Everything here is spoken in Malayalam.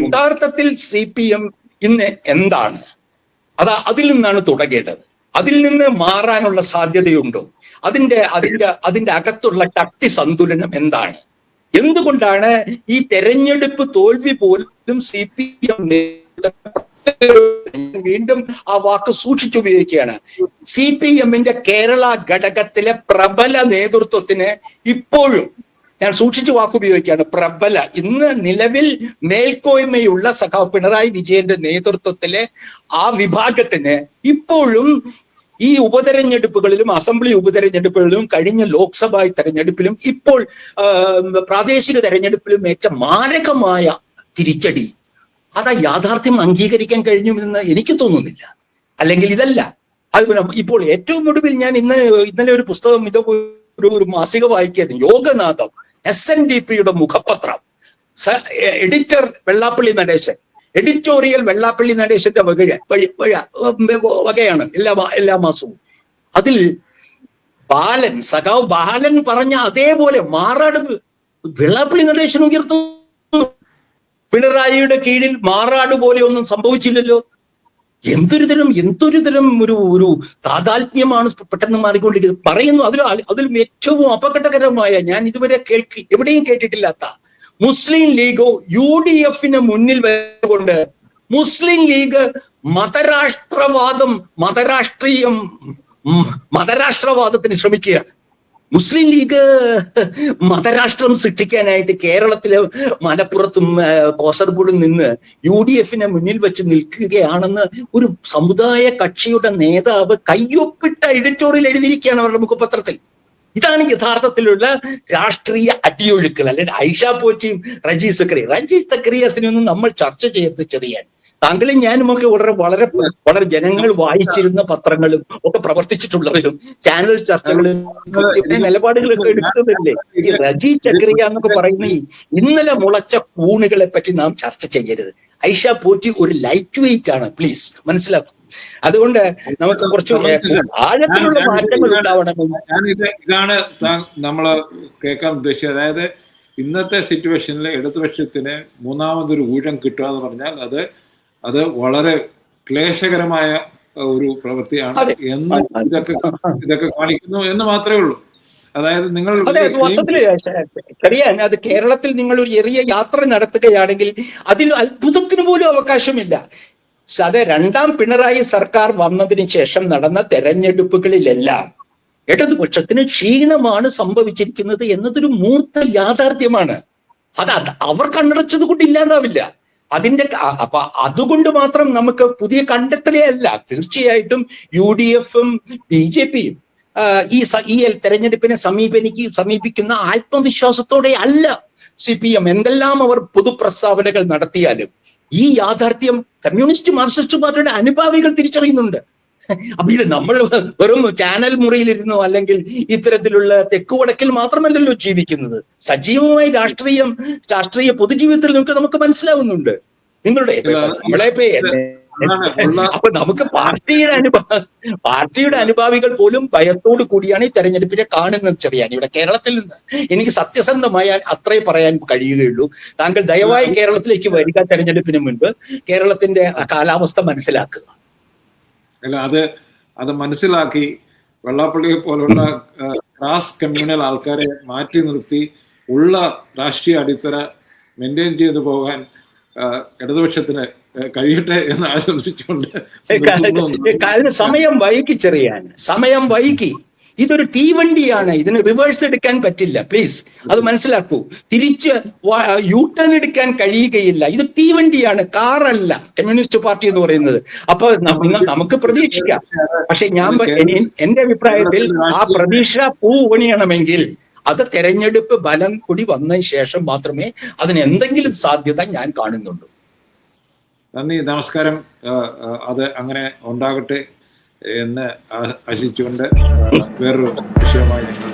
യഥാർത്ഥത്തിൽ CPM ഇന്ന് എന്താണ്? അതിൽ നിന്നാണ് തുടങ്ങേണ്ടത്. അതിൽ നിന്ന് മാറാനുള്ള സാധ്യതയുണ്ടോ? അതിന്റെ അകത്തുള്ള ശക്തി സന്തുലനം എന്താണ്? എന്തുകൊണ്ടാണ് ഈ തെരഞ്ഞെടുപ്പ് തോൽവി പോലും CPM വീണ്ടും ആ വാക്ക് സൂക്ഷിച്ചുപയോഗിക്കുകയാണ്. CPM-ന്റെ കേരള ഘടകത്തിലെ പ്രബല നേതൃത്വത്തിന് ഇപ്പോഴും, ഞാൻ സൂക്ഷിച്ചു വാക്കുപയോഗിക്കുകയാണ്, പ്രബല, ഇന്ന് നിലവിൽ മേൽക്കോയ്മയുള്ള സഖാവ് പിണറായി വിജയന്റെ നേതൃത്വത്തിലെ ആ വിഭാഗത്തിന് ഇപ്പോഴും ഈ ഉപതെരഞ്ഞെടുപ്പുകളിലും അസംബ്ലി ഉപതെരഞ്ഞെടുപ്പുകളിലും കഴിഞ്ഞ ലോക്സഭാ തെരഞ്ഞെടുപ്പിലും ഇപ്പോൾ പ്രാദേശിക തെരഞ്ഞെടുപ്പിലും ഏറ്റ മാരകമായ തിരിച്ചടി, അത് യാഥാർത്ഥ്യം അംഗീകരിക്കാൻ കഴിഞ്ഞുവെന്ന് എനിക്ക് തോന്നുന്നില്ല. അല്ലെങ്കിൽ ഇതല്ല അത്. ഇപ്പോൾ ഏറ്റവും ഒടുവിൽ ഞാൻ ഇന്നലെ ഒരു പുസ്തകം, ഒരു മാസിക വായിക്കായിരുന്നു, യോഗനാഥം, SNDP-യുടെ മുഖപത്രം, എഡിറ്റർ വെള്ളാപ്പള്ളി നടേശൻ, എഡിറ്റോറിയൽ വെള്ളാപ്പള്ളി നടേശന്റെ വകയാണ് എല്ലാ മാസവും. അതിൽ സഖാവ് ബാലൻ പറഞ്ഞ അതേപോലെ മാറാട് വെള്ളാപ്പള്ളി നടേശൻ ഉയർത്തുന്നു. പിണറായിയുടെ കീഴിൽ മാറാട് പോലെ ഒന്നും സംഭവിച്ചില്ലല്ലോ. എന്തൊരു തരം ഒരു താതാത്മ്യമാണ് പെട്ടെന്ന് മാറിക്കൊണ്ടിരിക്കുന്നത്. പറയുന്നു അതിലും ഏറ്റവും അപകടകരമായ, ഞാൻ ഇതുവരെ എവിടെയും കേട്ടിട്ടില്ലാത്ത, മുസ്ലിം ലീഗോ UDF-ന് മുന്നിൽ വെച്ചുകൊണ്ട് മുസ്ലിം ലീഗ് മതരാഷ്ട്രവാദത്തിന് ശ്രമിക്കുകയാണ്. മുസ്ലിം ലീഗ് മതരാഷ്ട്രം സൃഷ്ടിക്കാനായിട്ട് കേരളത്തിലെ മലപ്പുറത്തും കാസർഗോഡും നിന്ന് UDF-നെ മുന്നിൽ വെച്ച് നിൽക്കുകയാണെന്ന് ഒരു സമുദായ കക്ഷിയുടെ നേതാവ് കയ്യൊപ്പിട്ട എഡിറ്റോറിയൽ എഴുതിയിരിക്കുകയാണ് അവരുടെ മുഖപത്രത്തിൽ. ഇതാണ് യഥാർത്ഥത്തിലുള്ള രാഷ്ട്രീയ അടിയൊഴുക്കുകൾ. അല്ലെങ്കിൽ ഐഷ പോറ്റിയും റജീസ് സക്കറിയാസിനെയൊന്നും നമ്മൾ ചർച്ച ചെയ്ത് ചെറിയാൻ, താങ്കളും ഞാനുമൊക്കെ വളരെ ജനങ്ങൾ വായിച്ചിരുന്ന പത്രങ്ങളും ഒക്കെ പ്രവർത്തിച്ചിട്ടുള്ളവരും ചാനൽ ചർച്ചകളും നിലപാടുകളൊക്കെ എടുക്കുന്നില്ലേ. ഈ റജി ചക്രിയ എന്നൊക്കെ പറയുന്ന ഇന്നലെ മുളച്ച കൂണുകളെ പറ്റി നാം ചർച്ച ചെയ്യരുത്. ഐഷ പോറ്റി ഒരു ലൈറ്റ് വെയിറ്റ് ആണ്, പ്ലീസ് മനസ്സിലാക്കും. അതുകൊണ്ട് നമുക്ക് കുറച്ച് ആഴത്തിലുള്ള മാറ്റങ്ങൾ ഉണ്ടാവണമെന്ന് ഇതാണ് നമ്മൾ കേൾക്കാൻ ഉദ്ദേശിച്ചത്. അതായത് ഇന്നത്തെ സിറ്റുവേഷനിൽ ഇടതുപക്ഷത്തിന് മൂന്നാമതൊരു ഊഴം കിട്ടുക എന്ന് പറഞ്ഞാൽ അത് വളരെ ക്ലേശകരമായ ഒരു പ്രവൃത്തിയാണ് എന്ന് ഇതൊക്കെ കാണിക്കുന്നു എന്ന് മാത്രമേ ഉള്ളൂ. അതായത് നിങ്ങൾ അത് കേരളത്തിൽ നിങ്ങൾ ഒരു ചെറിയ യാത്ര നടത്തുകയാണെങ്കിൽ അതിൽ അത്ഭുതത്തിന് പോലും അവകാശമില്ല. അത് രണ്ടാം പിണറായി സർക്കാർ വന്നതിന് ശേഷം നടന്ന തെരഞ്ഞെടുപ്പുകളിലെല്ലാം ഇടതുപക്ഷത്തിന് ക്ഷീണമാണ് സംഭവിച്ചിരിക്കുന്നത് എന്നതൊരു മൂർത്ത യാഥാർത്ഥ്യമാണ്. അത് അവർ കണ്ണടച്ചത് കൊണ്ട് ഇല്ലാതാവില്ല. അപ്പൊ അതുകൊണ്ട് മാത്രം നമുക്ക് പുതിയ കണ്ടെത്തലേ അല്ല. തീർച്ചയായിട്ടും UDF-ഉം BJP-യും ഈ തെരഞ്ഞെടുപ്പിനെ സമീപിക്കുന്ന ആത്മവിശ്വാസത്തോടെ അല്ല. CPM എന്തെല്ലാം അവർ പൊതുപ്രസ്താവനകൾ നടത്തിയാലും ഈ യാഥാർത്ഥ്യം കമ്മ്യൂണിസ്റ്റ് മാർക്സിസ്റ്റ് പാർട്ടിയുടെ അനുഭാവികൾ തിരിച്ചറിയുന്നുണ്ട്. അപ്പൊ ഇത് നമ്മൾ വെറും ചാനൽ മുറിയിലിരുന്നോ അല്ലെങ്കിൽ ഇത്തരത്തിലുള്ള തെക്കുവടക്കിൽ മാത്രമല്ലല്ലോ ജീവിക്കുന്നത്. സജീവമായി രാഷ്ട്രീയ പൊതുജീവിതത്തിൽ നമുക്ക് മനസ്സിലാവുന്നുണ്ട്. നിങ്ങളുടെ അപ്പൊ നമുക്ക് പാർട്ടിയുടെ അനുഭാവികൾ പോലും ഭയത്തോടു കൂടിയാണ് ഈ തെരഞ്ഞെടുപ്പിനെ കാണുന്നത്. ചെറിയാൻ ഇവിടെ കേരളത്തിൽ നിന്ന് എനിക്ക് സത്യസന്ധമായ അത്രേ പറയാൻ കഴിയുകയുള്ളൂ. താങ്കൾ ദയവായി കേരളത്തിലേക്ക് വരിക, തെരഞ്ഞെടുപ്പിന് മുൻപ് കേരളത്തിന്റെ കാലാവസ്ഥ മനസ്സിലാക്കുക. അല്ല, അത് മനസ്സിലാക്കി വെള്ളാപ്പള്ളിയെ പോലുള്ള ക്രാസ് കമ്മ്യൂണൽ ആൾക്കാരെ മാറ്റി നിർത്തി ഉള്ള രാഷ്ട്രീയ അടിത്തറ മെയിൻറ്റെയിൻ ചെയ്തു പോകാൻ ഇടതുപക്ഷത്തിന് കഴിയട്ടെ എന്ന് ആശംസിച്ചുകൊണ്ട് സമയം വൈകി. ഇതൊരു തീവണ്ടിയാണ്, ഇതിന് റിവേഴ്സ് എടുക്കാൻ പറ്റില്ല. പ്ലീസ് അത് മനസ്സിലാക്കൂ. തിരിച്ച് യൂട്ടേൺ എടുക്കാൻ കഴിയുകയില്ല. ഇത് തീവണ്ടിയാണ്, കാറല്ല കമ്മ്യൂണിസ്റ്റ് പാർട്ടി എന്ന് പറയുന്നത്. അപ്പൊ നമുക്ക് പ്രതീക്ഷിക്കാം. പക്ഷെ എന്റെ അഭിപ്രായത്തിൽ ആ പ്രതീക്ഷ പൂവണിയണമെങ്കിൽ അത് തെരഞ്ഞെടുപ്പ് ഫലം കൂടി വന്നതിന് ശേഷം മാത്രമേ അതിന് എന്തെങ്കിലും സാധ്യത ഞാൻ കാണുന്നുള്ളൂ. നന്ദി, നമസ്കാരം. അത് അങ്ങനെ ഉണ്ടാകട്ടെ എന്ന് ആശിച്ചുകൊണ്ട് വേറൊരു വിഷയമായി ഞങ്ങൾ